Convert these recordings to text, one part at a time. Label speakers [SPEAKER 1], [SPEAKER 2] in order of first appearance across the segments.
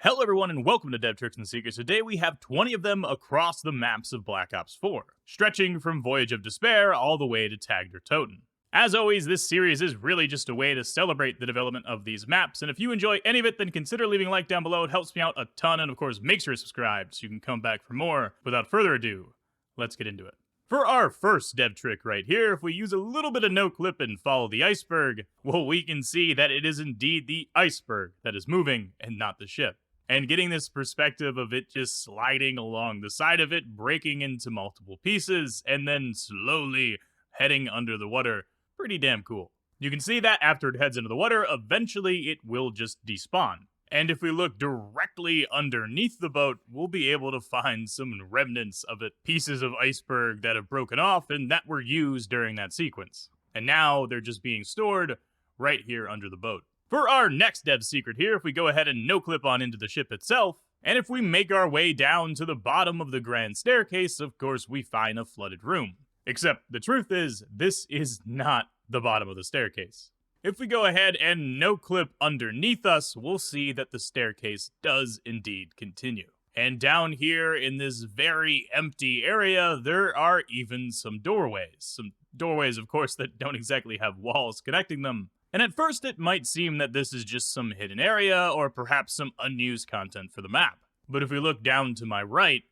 [SPEAKER 1] Hello everyone and welcome to Dev Tricks and Secrets. Today we have 20 of them across the maps of Black Ops 4, stretching from Voyage of Despair all the way to Tagder Toten. As always, this series is really just a way to celebrate the development of these maps, and if you enjoy any of it, then consider leaving a like down below. It helps me out a ton, and of course make sure to subscribe so you can come back for more. Without further ado, let's get into it. For our first dev trick right here, if we use a little bit of no clip and follow the iceberg, well, we can see that it is indeed the iceberg that is moving and not the ship. And getting this perspective of it just sliding along the side of it, breaking into multiple pieces, and then slowly heading under the water, pretty damn cool. You can see that after it heads into the water, eventually it will just despawn. And if we look directly underneath the boat, we'll be able to find some remnants of it, pieces of iceberg that have broken off and that were used during that sequence. And now they're just being stored right here under the boat. For our next dev secret here, if we go ahead and no-clip on into the ship itself, and if we make our way down to the bottom of the grand staircase, of course we find a flooded room. Except the truth is, this is not the bottom of the staircase. If we go ahead and no-clip underneath us, we'll see that the staircase does indeed continue. And down here in this very empty area, there are even some doorways. Some doorways, of course, that don't exactly have walls connecting them. And at first it might seem that this is just some hidden area or perhaps some unused content for the map. But if we look down to my right,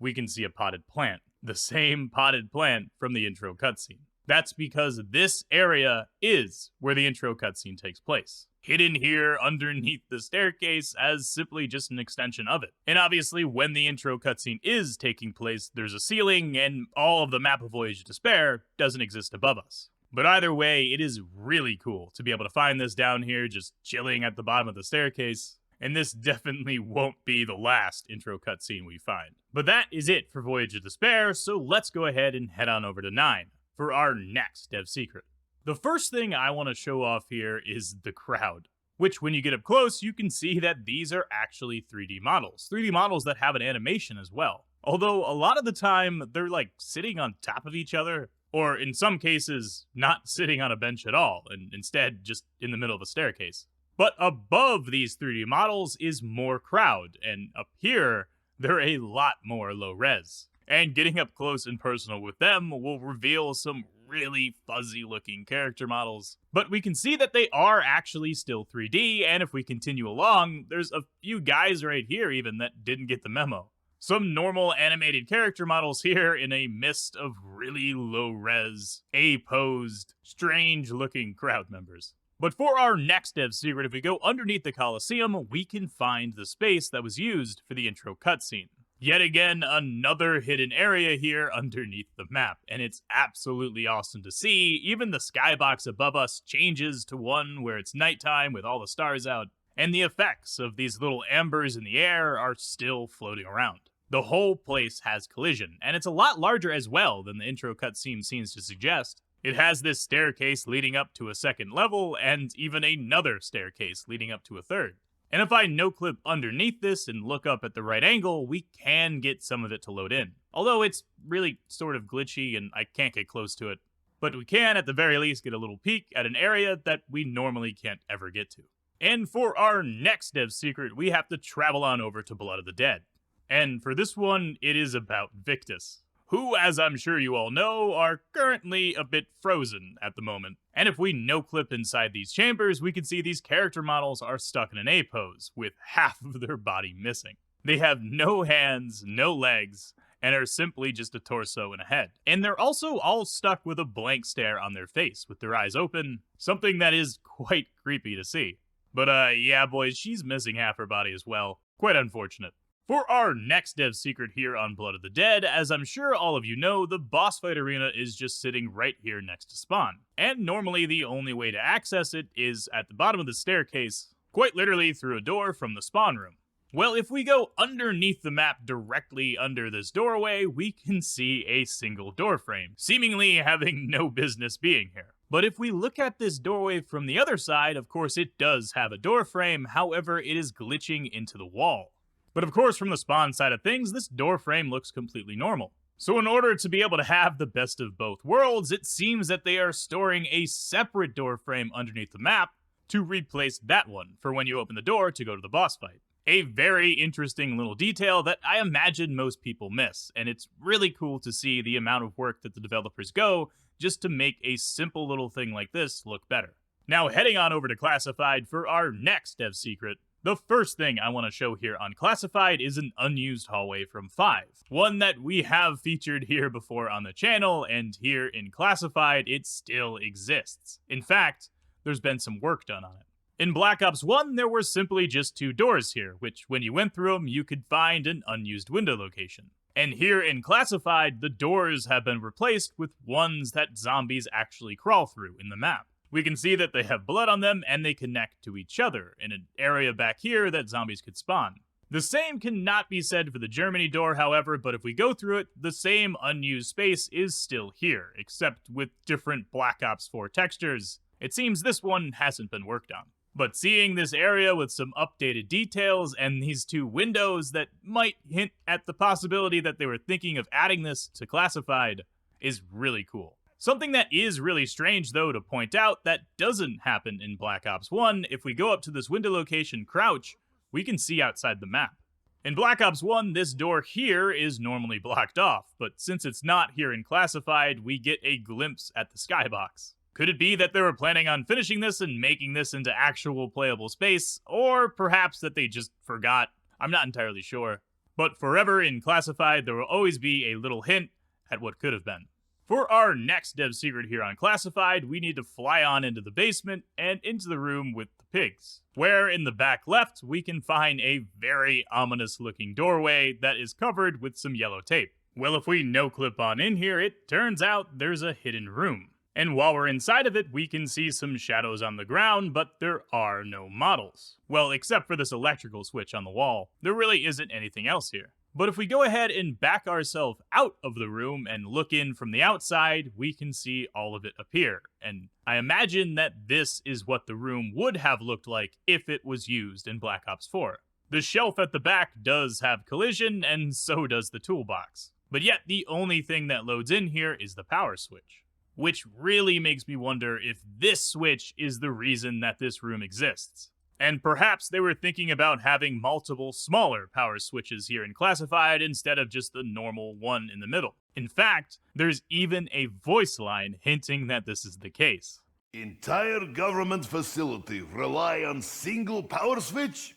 [SPEAKER 1] we can see a potted plant. The same potted plant from the intro cutscene. That's because this area is where the intro cutscene takes place. Hidden here underneath the staircase as simply just an extension of it. And obviously when the intro cutscene is taking place, there's a ceiling and all of the map of Voyage of Despair doesn't exist above us. But either way, it is really cool to be able to find this down here just chilling at the bottom of the staircase. And this definitely won't be the last intro cutscene we find. But that is it for Voyage of Despair, so let's go ahead and head on over to 9 for our next dev secret. The first thing I want to show off here is the crowd, which when you get up close, you can see that these are actually 3D models. 3D models that have an animation as well. Although a lot of the time, they're like sitting on top of each other, or in some cases, not sitting on a bench at all, and instead just in the middle of a staircase. But above these 3D models is more crowd, and up here, they're a lot more low res. And getting up close and personal with them will reveal some really fuzzy looking character models. But we can see that they are actually still 3D, and if we continue along, there's a few guys right here even that didn't get the memo. Some normal animated character models here in a mist of really low-res, A-posed, strange-looking crowd members. But for our next dev secret, if we go underneath the Coliseum, we can find the space that was used for the intro cutscene. Yet again, another hidden area here underneath the map, and it's absolutely awesome to see. Even the skybox above us changes to one where it's nighttime with all the stars out, and the effects of these little ambers in the air are still floating around. The whole place has collision, and it's a lot larger as well than the intro cutscene seems to suggest. It has this staircase leading up to a second level, and even another staircase leading up to a third. And if I no-clip underneath this and look up at the right angle, we can get some of it to load in. Although it's really sort of glitchy and I can't get close to it. But we can, at the very least, get a little peek at an area that we normally can't ever get to. And for our next dev secret, we have to travel on over to Blood of the Dead. And for this one, it is about Victis, who, as I'm sure you all know, are currently a bit frozen at the moment. And if we no-clip inside these chambers, we can see these character models are stuck in an A-pose, with half of their body missing. They have no hands, no legs, and are simply just a torso and a head. And they're also all stuck with a blank stare on their face, with their eyes open, something that is quite creepy to see. But yeah boys, she's missing half her body as well. Quite unfortunate. For our next dev secret here on Blood of the Dead, as I'm sure all of you know, the boss fight arena is just sitting right here next to spawn. And normally the only way to access it is at the bottom of the staircase, quite literally through a door from the spawn room. Well, if we go underneath the map directly under this doorway, we can see a single door frame, seemingly having no business being here. But if we look at this doorway from the other side, of course it does have a door frame, however it is glitching into the wall. But of course, from the spawn side of things, this door frame looks completely normal. So in order to be able to have the best of both worlds, it seems that they are storing a separate door frame underneath the map to replace that one for when you open the door to go to the boss fight. A very interesting little detail that I imagine most people miss, and it's really cool to see the amount of work that the developers go just to make a simple little thing like this look better. Now heading on over to Classified for our next dev secret, the first thing I want to show here on Classified is an unused hallway from 5. One that we have featured here before on the channel, and here in Classified it still exists. In fact, there's been some work done on it. In Black Ops 1, there were simply just 2 doors here, which when you went through them, you could find an unused window location. And here in Classified, the doors have been replaced with ones that zombies actually crawl through in the map. We can see that they have blood on them and they connect to each other in an area back here that zombies could spawn. The same cannot be said for the Germany door, however, but if we go through it, the same unused space is still here, except with different Black Ops 4 textures. It seems this one hasn't been worked on. But seeing this area with some updated details and these 2 windows that might hint at the possibility that they were thinking of adding this to Classified is really cool. Something that is really strange, though, to point out that doesn't happen in Black Ops 1, if we go up to this window location crouch, we can see outside the map. In Black Ops 1, this door here is normally blocked off, but since it's not here in Classified, we get a glimpse at the skybox. Could it be that they were planning on finishing this and making this into actual playable space, or perhaps that they just forgot? I'm not entirely sure. But forever in Classified, there will always be a little hint at what could have been. For our next dev secret here on Classified, we need to fly on into the basement and into the room with the pigs, where in the back left, we can find a very ominous looking doorway that is covered with some yellow tape. Well, if we no-clip on in here, it turns out there's a hidden room. And while we're inside of it, we can see some shadows on the ground, but there are no models. Well, except for this electrical switch on the wall, there really isn't anything else here. But if we go ahead and back ourselves out of the room and look in from the outside, we can see all of it appear. And I imagine that this is what the room would have looked like if it was used in Black Ops 4. The shelf at the back does have collision, and so does the toolbox. But yet, the only thing that loads in here is the power switch. Which really makes me wonder if this switch is the reason that this room exists. And perhaps they were thinking about having multiple smaller power switches here in Classified instead of just the normal one in the middle. In fact, there's even a voice line hinting that this is the case.
[SPEAKER 2] Entire government facility rely on single power switch?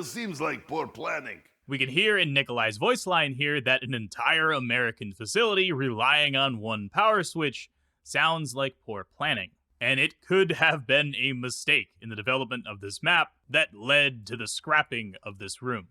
[SPEAKER 2] Seems like poor planning.
[SPEAKER 1] We can hear in Nikolai's voice line here that an entire American facility relying on one power switch sounds like poor planning. And it could have been a mistake in the development of this map that led to the scrapping of this room.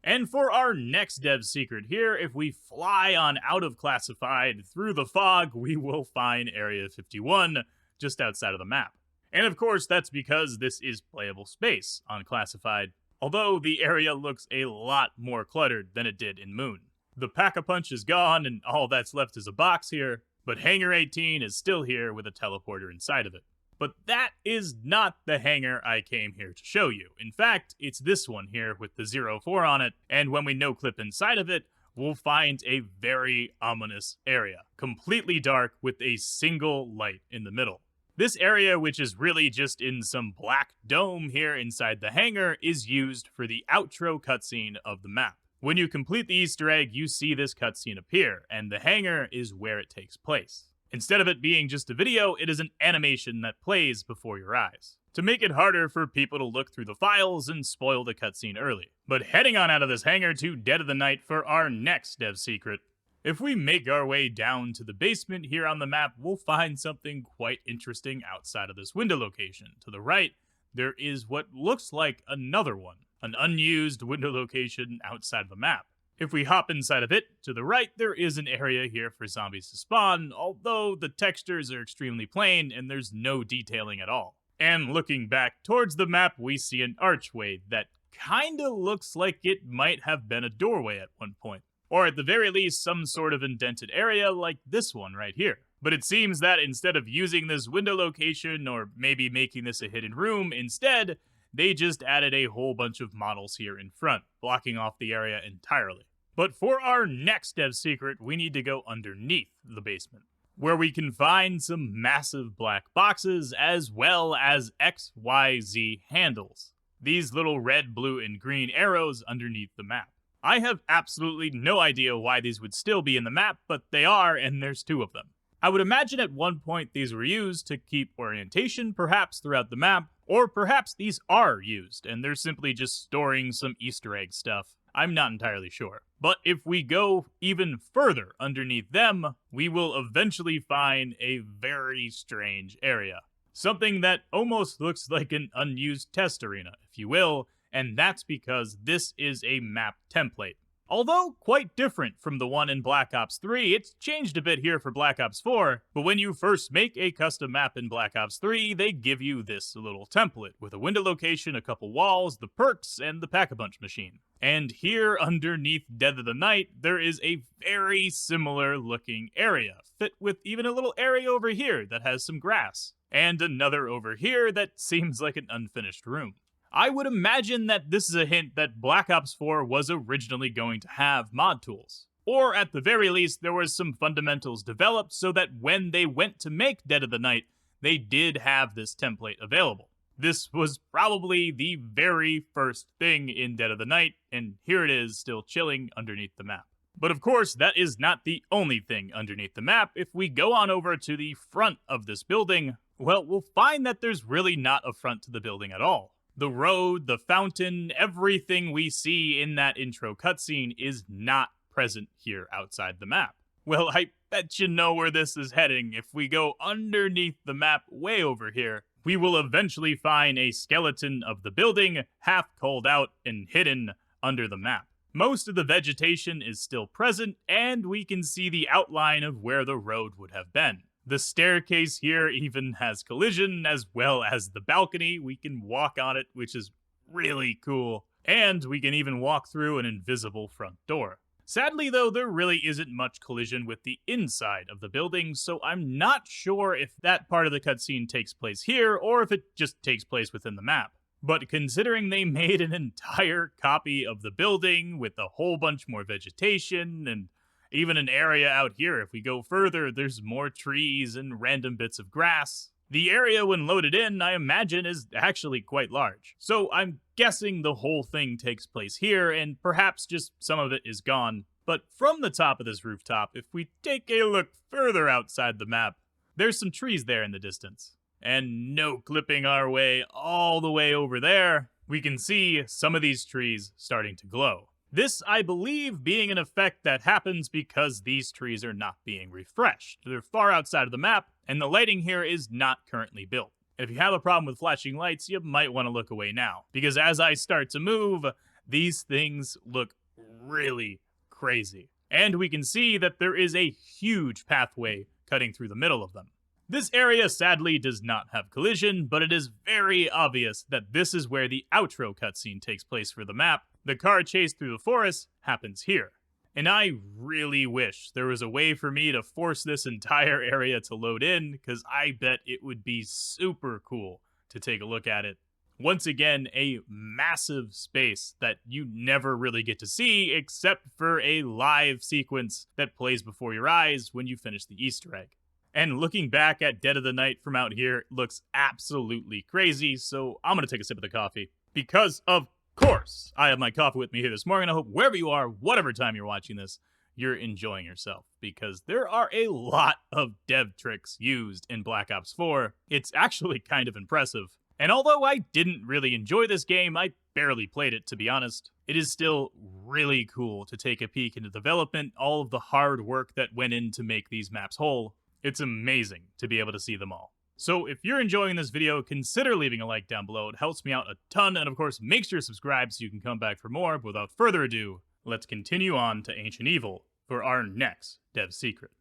[SPEAKER 1] And for our next dev secret here, if we fly on out of Classified through the fog, we will find Area 51 just outside of the map. And of course, that's because this is playable space on Classified, although the area looks a lot more cluttered than it did in Moon. The Pack-a-Punch is gone, and all that's left is a box here, but Hangar 18 is still here with a teleporter inside of it. But that is not the hangar I came here to show you. In fact, it's this one here with the 04 on it, and when we no-clip inside of it, we'll find a very ominous area, completely dark with a single light in the middle. This area, which is really just in some black dome here inside the hangar, is used for the outro cutscene of the map. When you complete the Easter egg, you see this cutscene appear, and the hangar is where it takes place. Instead of it being just a video, it is an animation that plays before your eyes, to make it harder for people to look through the files and spoil the cutscene early. But heading on out of this hangar to Dead of the Night for our next dev secret. If we make our way down to the basement here on the map, we'll find something quite interesting outside of this window location. To the right, there is what looks like another one, an unused window location outside of the map. If we hop inside of it, to the right, there is an area here for zombies to spawn, although the textures are extremely plain and there's no detailing at all. And looking back towards the map, we see an archway that kinda looks like it might have been a doorway at one point. Or at the very least, some sort of indented area like this one right here. But it seems that instead of using this window location, or maybe making this a hidden room, instead, they just added a whole bunch of models here in front, blocking off the area entirely. But for our next dev secret, we need to go underneath the basement, where we can find some massive black boxes as well as XYZ handles. these little red, blue, and green arrows underneath the map. I have absolutely no idea why these would still be in the map, but they are, and there's 2 of them. I would imagine at one point these were used to keep orientation, perhaps throughout the map, or perhaps these are used, and they're simply just storing some Easter egg stuff. I'm not entirely sure. But if we go even further underneath them, we will eventually find a very strange area. Something that almost looks like an unused test arena, if you will, and that's because this is a map template. Although quite different from the one in Black Ops 3, it's changed a bit here for Black Ops 4, but when you first make a custom map in Black Ops 3, they give you this little template with a window location, a couple walls, the perks, and the Pack-a-Punch machine. And here underneath Dead of the Night, there is a very similar looking area, fit with even a little area over here that has some grass, and another over here that seems like an unfinished room. I would imagine that this is a hint that Black Ops 4 was originally going to have mod tools. Or at the very least, there was some fundamentals developed so that when they went to make Dead of the Night, they did have this template available. This was probably the very first thing in Dead of the Night, and here it is still chilling underneath the map. But of course, that is not the only thing underneath the map. If we go on over to the front of this building, well, we'll find that there's really not a front to the building at all. The road, the fountain, everything we see in that intro cutscene is not present here outside the map. Well, I bet you know where this is heading. If we go underneath the map way over here, we will eventually find a skeleton of the building, half culled out and hidden under the map. Most of the vegetation is still present, and we can see the outline of where the road would have been. The staircase here even has collision, as well as the balcony. We can walk on it, which is really cool. And we can even walk through an invisible front door. Sadly, though, there really isn't much collision with the inside of the building, so I'm not sure if that part of the cutscene takes place here, or if it just takes place within the map. But considering they made an entire copy of the building with a whole bunch more vegetation and even an area out here, if we go further, there's more trees and random bits of grass. The area, when loaded in, I imagine is actually quite large. So I'm guessing the whole thing takes place here, and perhaps just some of it is gone. But from the top of this rooftop, if we take a look further outside the map, there's some trees there in the distance. And no clipping our way all the way over there, we can see some of these trees starting to glow. This, I believe, being an effect that happens because these trees are not being refreshed. They're far outside of the map, and the lighting here is not currently built. And if you have a problem with flashing lights, you might want to look away now, because as I start to move, these things look really crazy. And we can see that there is a huge pathway cutting through the middle of them. This area sadly does not have collision, but it is very obvious that this is where the outro cutscene takes place for the map. The car chase through the forest happens here. And I really wish there was a way for me to force this entire area to load in, because I bet it would be super cool to take a look at it. Once again, a massive space that you never really get to see except for a live sequence that plays before your eyes when you finish the Easter egg. And looking back at Dead of the Night from out here looks absolutely crazy, so I'm going to take a sip of the coffee. Because, of course, I have my coffee with me here this morning. I hope wherever you are, whatever time you're watching this, you're enjoying yourself. Because there are a lot of dev tricks used in Black Ops 4. It's actually kind of impressive. And although I didn't really enjoy this game, I barely played it, to be honest, it is still really cool to take a peek into development, all of the hard work that went in to make these maps whole. It's amazing to be able to see them all. So if you're enjoying this video, consider leaving a like down below. It helps me out a ton, and of course, make sure to subscribe so you can come back for more. But without further ado, let's continue on to Ancient Evil for our next dev secret.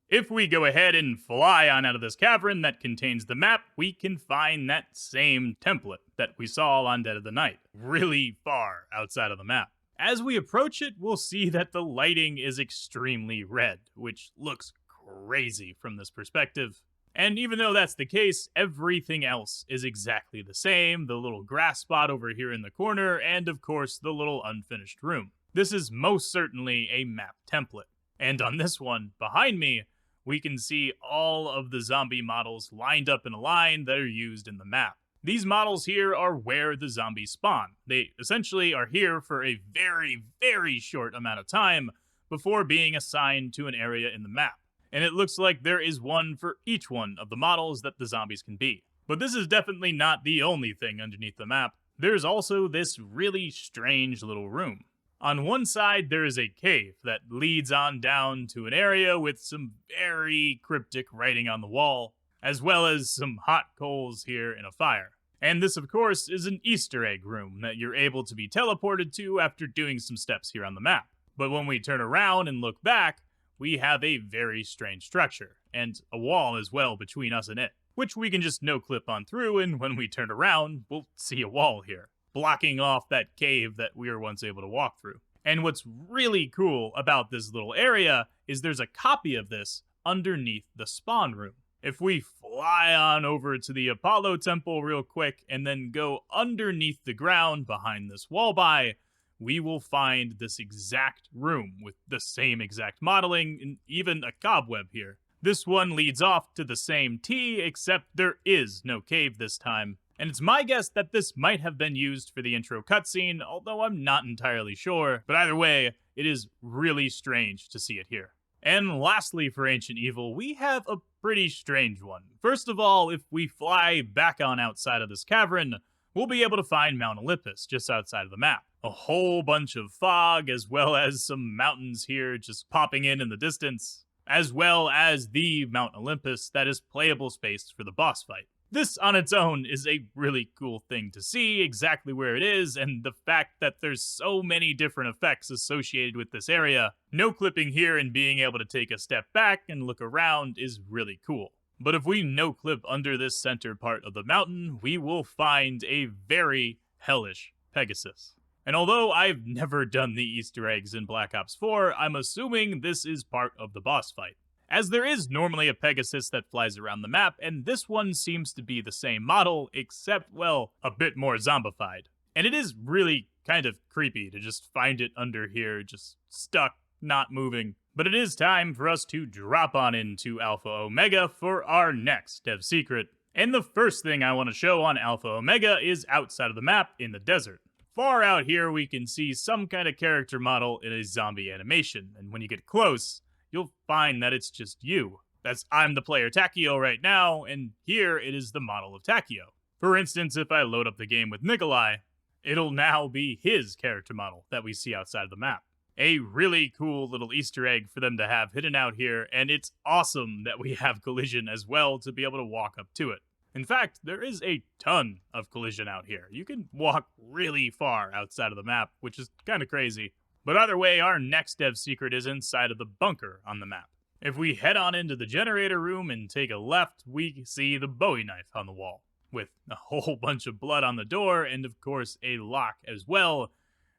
[SPEAKER 1] If we go ahead and fly on out of this cavern that contains the map, we can find that same template that we saw on Dead of the Night, really far outside of the map. As we approach it, we'll see that the lighting is extremely red, which looks crazy from this perspective. And even though that's the case, everything else is exactly the same. The little grass spot over here in the corner, and of course, the little unfinished room. This is most certainly a map template. And on this one, behind me, we can see all of the zombie models lined up in a line that are used in the map. These models here are where the zombies spawn. They essentially are here for a very, very short amount of time before being assigned to an area in the map. And it looks like there is one for each one of the models that the zombies can be. But this is definitely not the only thing underneath the map. There's also this really strange little room. On one side, there is a cave that leads on down to an area with some very cryptic writing on the wall, as well as some hot coals here in a fire. And this, of course, is an Easter egg room that you're able to be teleported to after doing some steps here on the map. But when we turn around and look back, we have a very strange structure, and a wall as well between us and it, which we can just no-clip on through, and when we turn around, we'll see a wall here, blocking off that cave that we were once able to walk through. And what's really cool about this little area is there's a copy of this underneath the spawn room. If we fly on over to the Apollo temple real quick and then go underneath the ground behind this wall we will find this exact room with the same exact modeling and even a cobweb here. This one leads off to the same T, except there is no cave this time. And it's my guess that this might have been used for the intro cutscene, although I'm not entirely sure. But either way, it is really strange to see it here. And lastly for Ancient Evil, we have a pretty strange one. First of all, if we fly back on outside of this cavern, we'll be able to find Mount Olympus just outside of the map. A whole bunch of fog, as well as some mountains here just popping in the distance, as well as the Mount Olympus that is playable space for the boss fight. This on its own is a really cool thing to see exactly where it is, and the fact that there's so many different effects associated with this area. No clipping here and being able to take a step back and look around is really cool. But if we no clip under this center part of the mountain, we will find a very hellish Pegasus. And although I've never done the Easter eggs in Black Ops 4, I'm assuming this is part of the boss fight, as there is normally a Pegasus that flies around the map, and this one seems to be the same model, except, well, a bit more zombified. And it is really kind of creepy to just find it under here, just stuck, not moving. But it is time for us to drop on into Alpha Omega for our next dev secret. And the first thing I want to show on Alpha Omega is outside of the map in the desert. Far out here, we can see some kind of character model in a zombie animation, and when you get close, you'll find that it's just you. I'm the player Takio right now, and here it is the model of Takio. For instance, if I load up the game with Nikolai, it'll now be his character model that we see outside of the map. A really cool little Easter egg for them to have hidden out here, and it's awesome that we have collision as well to be able to walk up to it. In fact, there is a ton of collision out here. You can walk really far outside of the map, which is kind of crazy. But either way, our next dev secret is inside of the bunker on the map. If we head on into the generator room and take a left, we see the Bowie knife on the wall, with a whole bunch of blood on the door and of course a lock as well.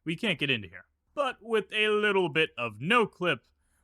[SPEAKER 1] We can't get into here. But with a little bit of no clip,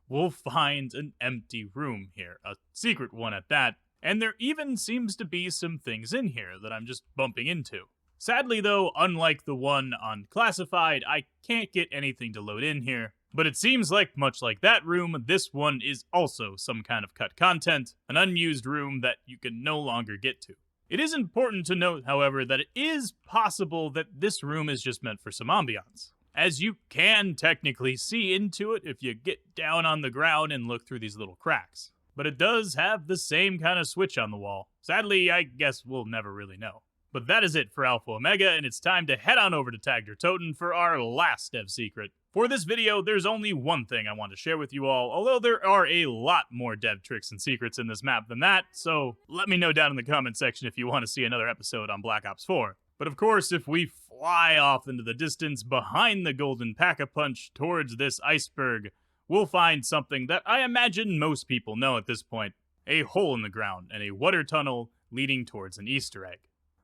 [SPEAKER 1] we'll find an empty room here, a secret one at that. And there even seems to be some things in here that I'm just bumping into. Sadly though, unlike the one on Classified, I can't get anything to load in here. But it seems like, much like that room, this one is also some kind of cut content, an unused room that you can no longer get to. It is important to note, however, that it is possible that this room is just meant for some ambiance, as you can technically see into it if you get down on the ground and look through these little cracks. But it does have the same kind of switch on the wall. Sadly, I guess we'll never really know. But that is it for Alpha Omega, and it's time to head on over to Tagder Toten for our last dev secret. For this video, there's only one thing I want to share with you all, although there are a lot more dev tricks and secrets in this map than that, so let me know down in the comment section if you want to see another episode on Black Ops 4. But of course, if we fly off into the distance behind the Golden Pack-a-Punch towards this iceberg, we'll find something that I imagine most people know at this point: a hole in the ground and a water tunnel leading towards an Easter egg.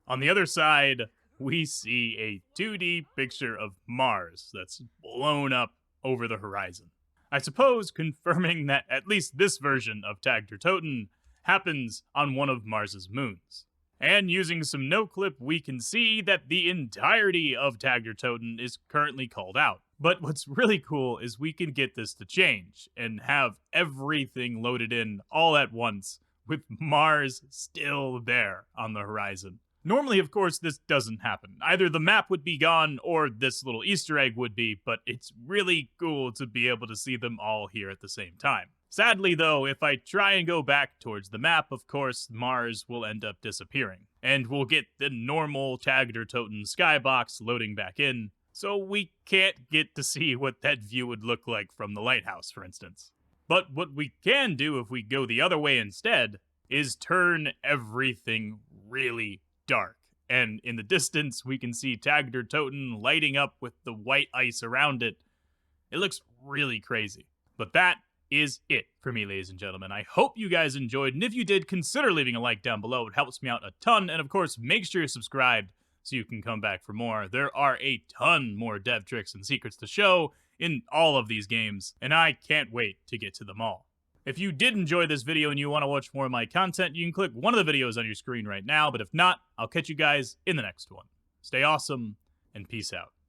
[SPEAKER 1] On the other side, we see a 2D picture of Mars that's blown up over the horizon. I suppose confirming that at least this version of Tagder Toten happens on one of Mars's moons. And using some no-clip, we can see that the entirety of Tagder Toten is currently called out. But what's really cool is we can get this to change and have everything loaded in all at once, with Mars still there on the horizon. Normally, of course, this doesn't happen. Either the map would be gone or this little Easter egg would be, but it's really cool to be able to see them all here at the same time. Sadly, though, if I try and go back towards the map, of course, Mars will end up disappearing, and we'll get the normal tagged or toten skybox loading back in, so we can't get to see what that view would look like from the lighthouse, for instance. But what we can do if we go the other way instead is turn everything really dark. And in the distance, we can see tagged or toten lighting up with the white ice around it. It looks really crazy. But that is it for me, ladies and gentlemen. I hope you guys enjoyed, and if you did, consider leaving a like down below. It helps me out a ton, and of course, make sure you're subscribed so you can come back for more. There are a ton more dev tricks and secrets to show in all of these games, and I can't wait to get to them all. If you did enjoy this video and you want to watch more of my content, you can click one of the videos on your screen right now, but if not, I'll catch you guys in the next one. Stay awesome, and peace out.